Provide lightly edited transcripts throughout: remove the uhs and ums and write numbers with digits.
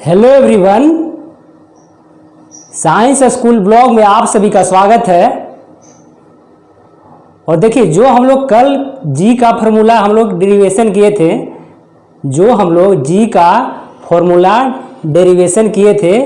Hello everyone, science school blog में आप सभी का स्वागत है। और देखिए, जो हम लोग कल जी का फॉर्मूला हम लोग डेरिवेशन किए थे,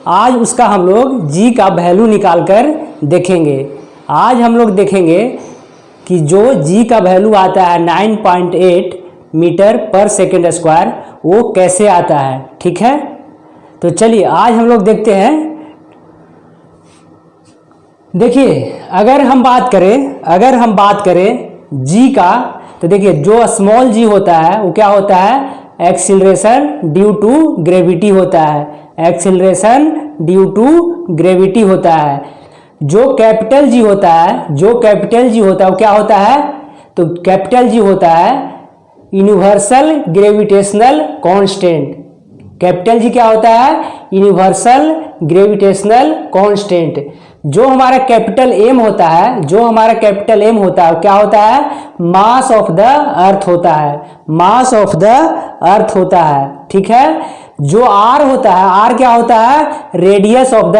आज उसका हम लोग जी का वैल्यू निकाल कर देखेंगे। आज हम लोग देखेंगे कि जो जी का वैल्यू आता है 9.8 मीटर पर सेकेंड स्क्वायर, वो कैसे आता है। ठीक है, तो चलिए आज हम लोग देखते हैं। देखिए, अगर हम बात करें जी का, तो देखिए जो स्मॉल जी होता है वो क्या होता है, एक्सीलरेशन ड्यू टू ग्रेविटी होता है। एक्सीलरेशन ड्यू टू ग्रेविटी होता है। जो कैपिटल जी होता है वो क्या होता है, तो कैपिटल जी होता है universal gravitational constant. Capital G क्या होता है, यूनिवर्सल ग्रेविटेशनल कांस्टेंट। जो हमारा कैपिटल एम होता है क्या होता है, मास ऑफ द अर्थ होता है। ठीक है, जो आर होता है, आर क्या होता है, रेडियस ऑफ द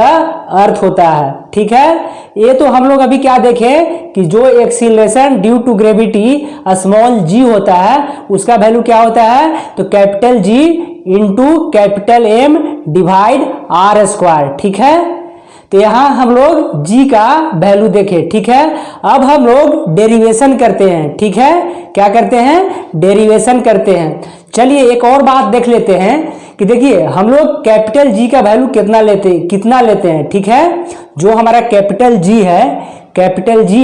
अर्थ होता है। ठीक है, ये तो हम लोग अभी क्या देखें कि जो acceleration due to gravity small G होता है, उसका वैल्यू क्या होता है, तो capital G into capital M divide R square. ठीक है, तो यहां हम लोग जी का वैल्यू देखें। ठीक है, अब हम लोग डेरिवेशन करते हैं। ठीक है, क्या करते हैं, डेरिवेशन करते हैं। चलिए एक और बात देख लेते हैं कि देखिए हम लोग कैपिटल जी का वैल्यू कितना लेते हैं। ठीक है, जो हमारा कैपिटल जी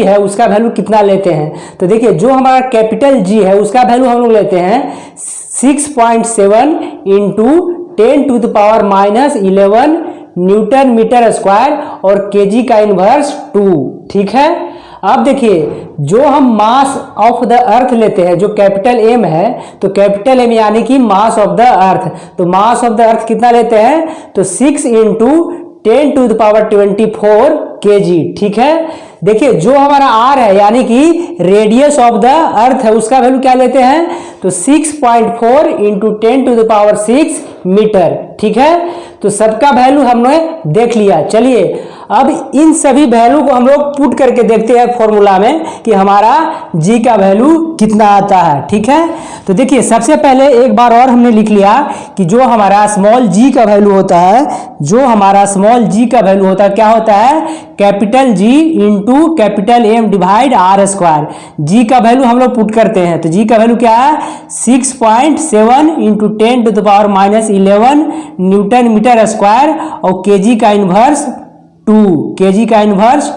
है उसका वैल्यू कितना लेते हैं, तो देखिए जो हमारा कैपिटल जी है उसका वैल्यू हम लोग लेते हैं 6.7 इंटू 10⁻⁻11 न्यूटन मीटर स्क्वायर और केजी का इनवर्स 2। ठीक है, अब देखिए जो हम मास ऑफ द अर्थ लेते हैं, जो कैपिटल एम है, तो कैपिटल एम यानी कि मास ऑफ द अर्थ, तो मास ऑफ द अर्थ कितना लेते हैं, तो 6 इंटू 10⁻24 केजी। ठीक है, देखिए जो हमारा आर है यानी कि रेडियस ऑफ द अर्थ है, उसका वैल्यू क्या लेते हैं, तो 6.4 इंटू 10⁻6 मीटर। ठीक है, तो सबका वैल्यू हमने देख लिया। चलिए अब इन सभी वैल्यू को हम लोग पुट करके देखते हैं फॉर्मूला में कि हमारा जी का वैल्यू कितना आता है। ठीक है, तो देखिए सबसे पहले एक बार और हमने लिख लिया कि जो हमारा स्मॉल जी का वैल्यू होता है, क्या होता है, capital G into capital M divide R square. G का वैल्यू हम लोग पुट करते हैं, तो जी का वैल्यू क्या है, 6.7 इंटू 10⁻11 न्यूटन मीटर स्क्वायर और केजी का इनवर्स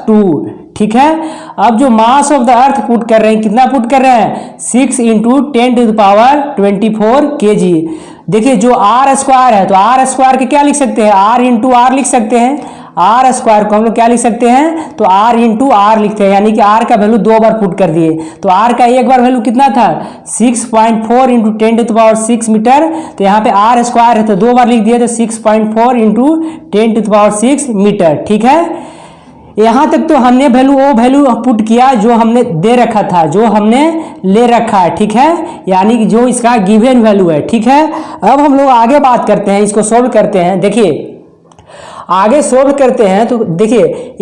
2। ठीक है, अब जो mass of the earth put कर रहे हैं, कितना पुट कर रहे हैं, 6 इंटू 10⁻24 केजी। देखिए जो आर स्क्वायर है, तो आर स्क्वायर के क्या लिख सकते हैं, आर इंटू आर लिख सकते हैं। आर स्क्वायर को हम लोग क्या लिख सकते हैं, तो आर इंटू आर लिखते हैं, यानी कि आर का वैल्यू 2 बार पुट कर दिए। तो आर का एक बार वैल्यू कितना था, 6.4 इंटू 10⁻6 मीटर, तो यहाँ पे आर स्क्वायर है तो 2 बार लिख दिए, तो 6.4 इंटू 10⁻6 मीटर। ठीक है, यहाँ तक तो हमने वो वैल्यू पुट किया जो हमने दे रखा था, जो हमने ले रखा है। ठीक है, यानी कि जो इसका गिवन वैल्यू है। ठीक है, अब हम लोग आगे बात करते हैं, इसको सोल्व करते हैं। देखिए आगे सोल्व करते हैं तो देखिए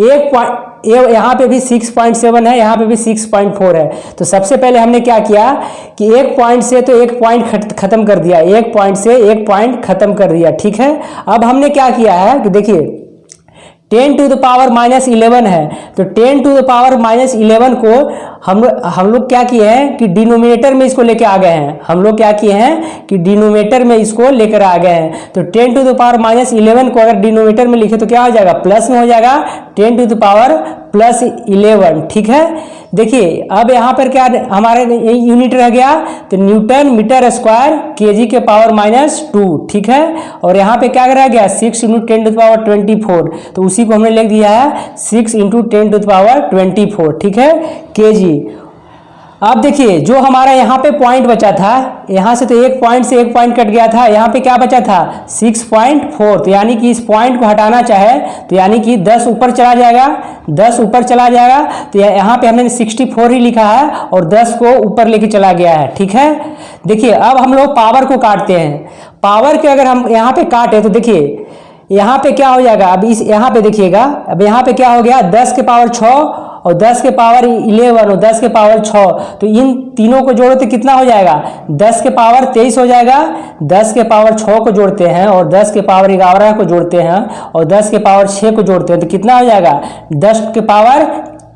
यहाँ पे भी 6.7 है, यहाँ पे भी 6.4 है। तो सबसे पहले हमने क्या किया कि एक पॉइंट से तो एक पॉइंट खत्म कर दिया, एक पॉइंट से एक पॉइंट खत्म कर दिया। ठीक है, अब हमने क्या किया है कि देखिए 10⁻11 है, तो 10⁻11 को हम लोग क्या किए हैं कि डिनोमिनेटर में इसको लेके आ गए हैं। तो 10⁻11 को अगर डिनोमिनेटर में लिखे तो क्या हो जाएगा, प्लस में हो जाएगा 10⁻11। ठीक है, देखिए अब यहाँ पर क्या हमारे यूनिट रह गया, तो न्यूटन मीटर स्क्वायर केजी के पावर -2। ठीक है, और यहाँ पे क्या रह गया, 6 इंटू 10⁻24, तो उसी को हमने लिख दिया है 6 इंटू 10⁻24। ठीक है, केजी। अब देखिए जो हमारा यहाँ पे पॉइंट बचा था, यहाँ से तो एक पॉइंट से एक पॉइंट कट गया था, यहाँ पे क्या बचा था 6.4, तो यानी कि इस पॉइंट को हटाना चाहे तो यानी कि 10 ऊपर चला जाएगा, 10 ऊपर चला जाएगा, तो यहाँ पे हमने 64 ही लिखा है और 10 को ऊपर लेके चला गया है। ठीक है, देखिए अब हम लोग पावर को काटते हैं। पावर के अगर हम यहाँ पे काटे तो देखिए यहाँ पे क्या हो जाएगा, अब इस यहाँ पे देखिएगा, अब यहाँ पे क्या हो गया 10 के पावर 6 और 10 के पावर 11 और 10 के पावर 6, तो इन तीनों को जोड़ो तो कितना हो जाएगा 10 के पावर 23 हो जाएगा। 10 के पावर 6 को जोड़ते हैं और 10 के पावर 11 को जोड़ते हैं और 10 के पावर 6 को जोड़ते हैं तो कितना हो जाएगा 10 के पावर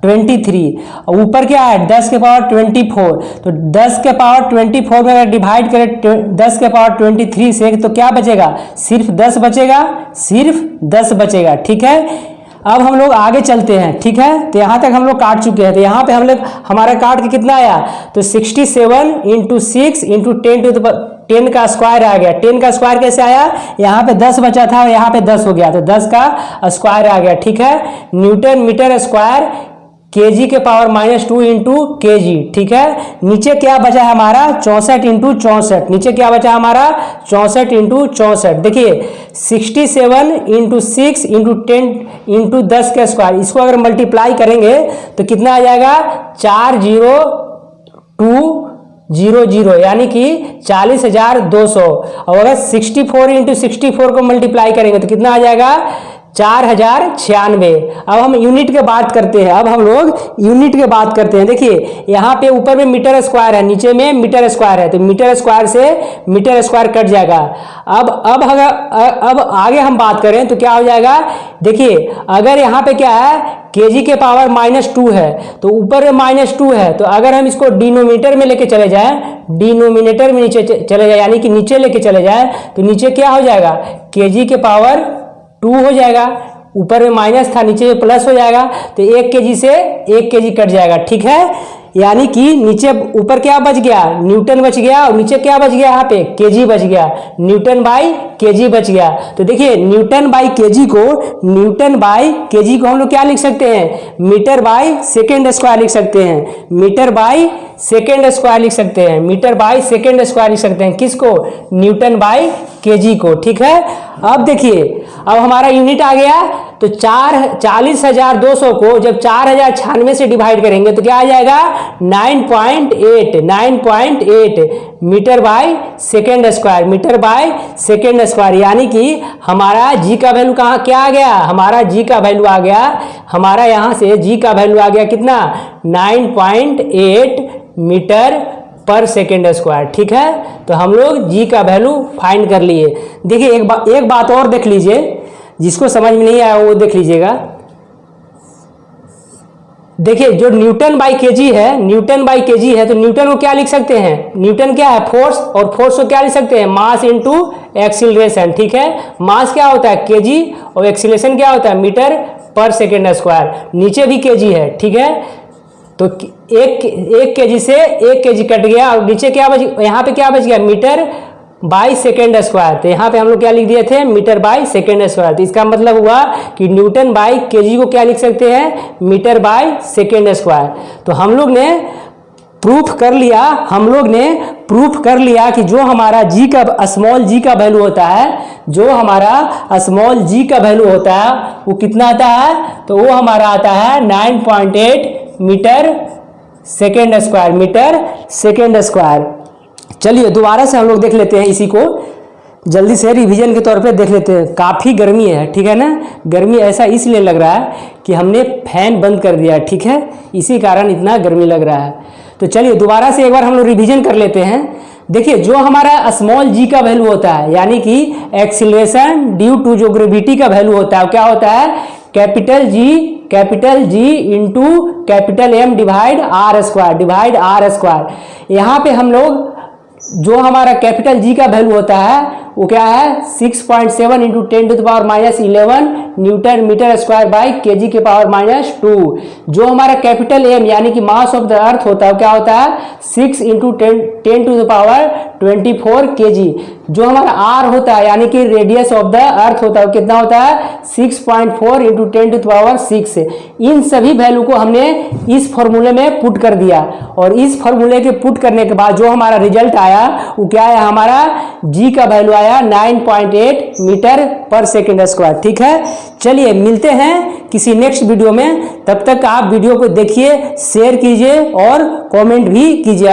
23, और ऊपर क्या है 10 के पावर 24, तो 10 के पावर 24 में अगर डिवाइड करें 10 के पावर 23 से तो क्या बचेगा, सिर्फ 10 बचेगा, सिर्फ 10 बचेगा। ठीक है, अब हम लोग आगे चलते हैं। ठीक है, तो यहाँ तक हम लोग काट चुके हैं, तो यहाँ पे हम लोग हमारा काट के कितना आया, तो 67 × 6 × 10 का स्क्वायर आ गया। 10 का स्क्वायर कैसे आया, यहाँ पे 10 बचा था और यहाँ पे 10 हो गया, तो 10 का स्क्वायर आ गया। ठीक है, न्यूटन मीटर स्क्वायर kg के पावर -2 × kg। ठीक है, नीचे क्या बचा है हमारा 64 × 64, नीचे क्या बचा हमारा 64 × 64। देखिए 67 × 6 × 10 × 10 का स्क्वायर, इसको अगर मल्टीप्लाई करेंगे तो कितना आ जाएगा 40200, यानी कि 40,200, और अगर 64 × 64 को मल्टीप्लाई करेंगे तो कितना आ जाएगा 4096। अब हम यूनिट के बात करते हैं, अब हम लोग यूनिट के बात करते हैं। देखिए यहाँ पे ऊपर में मीटर स्क्वायर है, नीचे में मीटर स्क्वायर है, तो मीटर स्क्वायर से मीटर स्क्वायर कट जाएगा। अब आगे हम बात करें तो क्या हो जाएगा, देखिए अगर यहाँ पे क्या है kg के पावर -2 है तो ऊपर में -2 है, तो अगर हम इसको डिनोमिनेटर में लेके चले जाएं, डिनोमिनेटर में नीचे चले जाए यानी कि नीचे लेके चले जाएं, तो नीचे क्या हो जाएगा kg के पावर 2 हो जाएगा, ऊपर में माइनस था नीचे में प्लस हो जाएगा, तो 1 kg से 1 kg कट जाएगा। ठीक है, यानी कि नीचे ऊपर क्या बच गया न्यूटन बच गया और नीचे क्या बच गया यहाँ पे केजी बच गया, न्यूटन बाई केजी बच गया। तो देखिए न्यूटन बाई केजी को हम लोग क्या लिख सकते हैं, मीटर बाई सेकेंड स्क्वायर लिख सकते हैं, मीटर बाई सेकेंड स्क्वायर लिख सकते हैं, मीटर बाई सेकेंड स्क्वायर लिख सकते हैं, किसको न्यूटन बाई केजी को। ठीक है, अब देखिए अब हमारा यूनिट आ गया, तो 40,200 को जब 4096 से डिवाइड करेंगे तो क्या आ जाएगा 9.8 metre by second square, metre by second square, यानी कि हमारा जी का वैल्यू कहाँ क्या आ गया, हमारा जी का वैल्यू आ गया, हमारा यहाँ से जी का वैल्यू आ गया कितना 9.8 मीटर पर सेकेंड स्क्वायर। ठीक है, तो हम लोग जी का वैल्यू फाइंड कर लिए। देखिए एक बात और देख लीजिए, जिसको समझ में नहीं आया वो देख लीजिएगा। देखिए जो न्यूटन बाई केजी है, न्यूटन बाई केजी है, तो न्यूटन को क्या लिख सकते हैं, न्यूटन क्या है फोर्स, और फोर्स को क्या लिख सकते हैं मास इनटू एक्सीलरेशन। ठीक है, मास क्या होता है केजी और एक्सीलरेशन क्या होता है मीटर पर सेकेंड स्क्वायर, नीचे भी केजी है। ठीक है, तो एक केजी से 1 केजी कट गया और नीचे क्या बच, यहाँ पे क्या बच गया मीटर बाई सेकेंड स्क्वायर, तो यहाँ पे हम लोग क्या लिख दिए थे मीटर बाई सेकेंड स्क्वायर। तो इसका मतलब हुआ कि न्यूटन बाई केजी को क्या लिख सकते हैं मीटर बाई सेकेंड स्क्वायर। तो हम लोग ने प्रूफ कर लिया कि जो हमारा जी का स्मॉल जी का वैल्यू होता है, जो हमारा स्मॉल जी का वैल्यू होता है वो कितना आता है, तो वो हमारा आता है 9.8 metre second square, metre second square. चलिए दोबारा से हम लोग देख लेते हैं, इसी को जल्दी से रिवीजन के तौर पे देख लेते हैं। काफ़ी गर्मी है, ठीक है ना, गर्मी ऐसा इसलिए लग रहा है कि हमने फैन बंद कर दिया है। ठीक है, इसी कारण इतना गर्मी लग रहा है। तो चलिए दोबारा से एक बार हम लोग रिवीजन कर लेते हैं। देखिए जो हमारा स्मॉल जी का वैल्यू होता है, यानी कि एक्सीलरेशन ड्यू टू जो ग्रेविटी का वैल्यू होता है, क्या होता है capital G into capital M divide R square. यहाँ पे हम लोग जो हमारा कैपिटल जी का वैल्यू होता है वो क्या है 6.7 into 10⁻11 newton metre square by KG के पावर -2। जो हमारा कैपिटल एम यानी कि मास ऑफ द अर्थ होता है क्या होता है 6 इंटू 10⁻24 केजी। जो हमारा आर होता है यानी कि रेडियस ऑफ द अर्थ होता है वो कितना होता है 6.4 इंटू 10⁻6। इन सभी वैल्यू को हमने इस फॉर्मूले में पुट कर दिया और इस फॉर्मूले के पुट करने के बाद जो हमारा रिजल्ट आया वो क्या है हमारा जी का वैल्यू आया 9.8 मीटर पर सेकेंड स्क्वायर। ठीक है, चलिए मिलते हैं किसी नेक्स्ट वीडियो में। तब तक आप वीडियो को देखिए, शेयर कीजिए और कमेंट भी कीजिए।